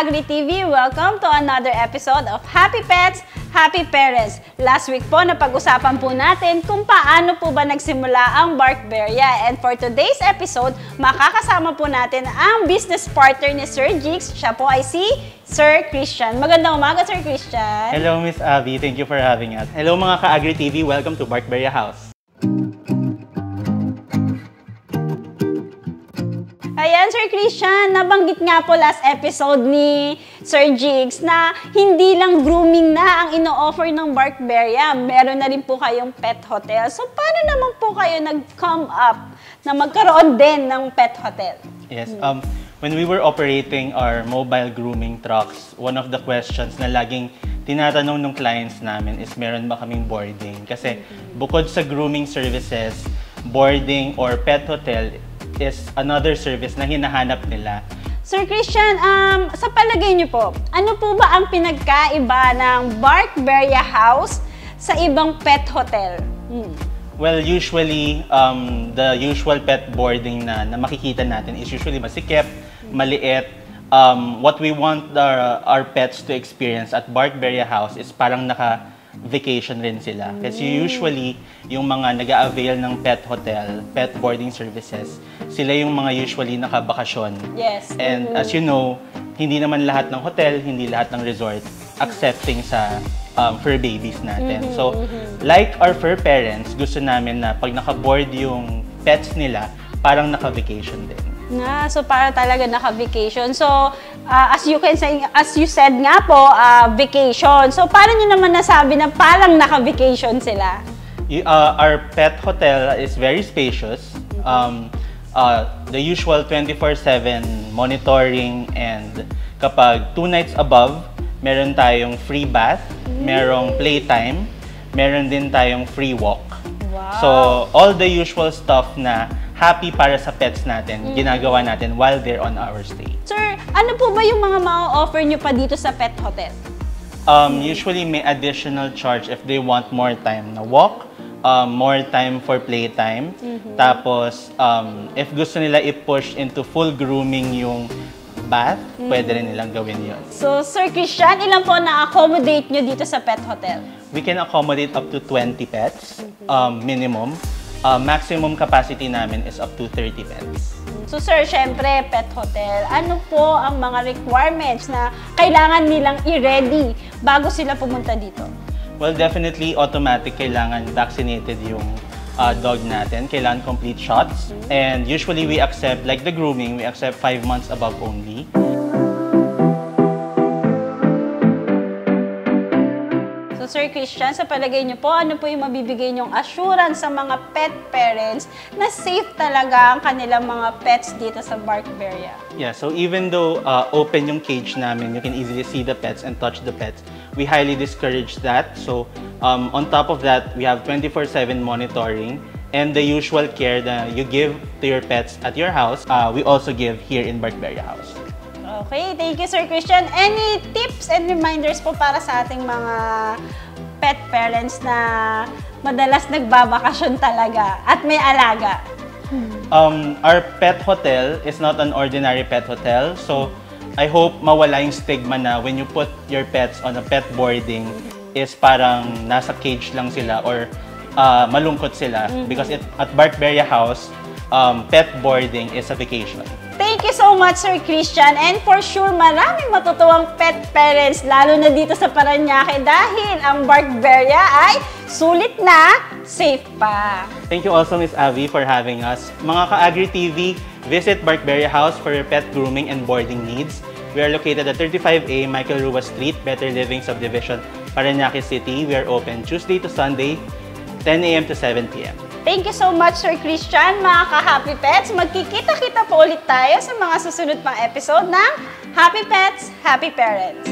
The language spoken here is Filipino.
ka-Agri TV! Welcome to another episode of Happy Pets, Happy Parents. Last week po, napag-usapan po natin kung paano po ba nagsimula ang Barkberria. And for today's episode, makakasama po natin ang business partner ni Sir Jigs. Siya po ay si Sir Christian. Magandang umaga, Sir Christian. Hello, Miss Abby. Thank you for having us. Hello, mga ka-Agri TV. Welcome to Barkberria House. Ayan, Sir Christian, nabanggit nga po last episode ni Sir Jigs na hindi lang grooming na ang ino-offer ng Barkberria. Meron na rin po kayong pet hotel. So, paano naman po kayo nag-come up na magkaroon din ng pet hotel? Yes, when we were operating our mobile grooming trucks, one of the questions na laging tinatanong ng clients namin is meron ba kaming boarding? Kasi bukod sa grooming services, boarding or pet hotel is another service na hinahanap nila. Sir Christian, sa palagay niyo po, ano po ba ang pinagkaiba ng Barkberria House sa ibang pet hotel? Well, usually, the usual pet boarding na makikita natin is usually masikip, maliit. What we want our pets to experience at Barkberria House is parang naka-vacation rin sila. Kasi usually, yung mga nag-a-avail ng pet hotel, pet boarding services, sila yung mga usually nakabakasyon. Yes. And as you know, hindi naman lahat ng hotel, hindi lahat ng resort accepting sa fur babies natin. So, like our fur parents, gusto namin na pag naka-board yung pets nila, parang naka-vacation din. So para talaga naka-vacation. So, as you said nga po, vacation. So, paano nyo naman nasabi na parang naka-vacation sila? Our pet hotel is very spacious. The usual 24/7 monitoring, and kapag 2 nights above, meron tayong free bath, merong playtime, meron din tayong free walk. Wow. So, all the usual stuff na happy para sa pets natin, ginagawa natin while they're on our stay. Sir, ano po ba yung mga ma-offer nyo pa dito sa pet hotel? Usually may additional charge if they want more time na walk, more time for playtime. Tapos, if gusto nila i-push into full grooming yung bath, pwede rin nilang gawin yun. So, Sir Christian, ilan po na-accommodate nyo dito sa pet hotel? We can accommodate up to 20 pets, minimum. Maximum capacity namin is up to 30 pets. So, sir, syempre, pet hotel, ano po ang mga requirements na kailangan nilang i-ready bago sila pumunta dito? Well, definitely automatic kailangan vaccinated yung dog natin. Kailangan complete shots. And usually we accept, like the grooming, we accept 5 months above only. So, Sir Christian, sa palagay niyo po, ano po yung mabibigay niyong assurance sa mga pet parents na safe talaga ang kanilang mga pets dito sa Barkberria? Yeah, so even though open yung cage namin, you can easily see the pets and touch the pets, we highly discourage that. So, on top of that, we have 24/7 monitoring and the usual care that you give to your pets at your house, we also give here in Barkberria House. Okay, thank you, Sir Christian. Any tips and reminders po para sa ating mga pet parents na madalas nagbabakasyon talaga at may alaga? Our pet hotel is not an ordinary pet hotel, so I hope mawala yung stigma na when you put your pets on a pet boarding is parang nasa cage lang sila or malungkot sila, because at Barkberria House, pet boarding is a vacation. Thank you so much, Sir Christian. And for sure, maraming matutuwang pet parents, lalo na dito sa Parañaque, dahil ang Barkberria ay sulit na, safe pa. Thank you also, Miss Abby, for having us. Mga ka-Agri TV, visit Barkberria House for your pet grooming and boarding needs. We are located at 35A Michael Rua Street, Better Living Subdivision, Parañaque City. We are open Tuesday to Sunday, 10 a.m. to 7 p.m. Thank you so much, Sir Christian. Mga ka-Happy Pets, magkikita-kita po ulit tayo sa mga susunod pang episode ng Happy Pets, Happy Parents.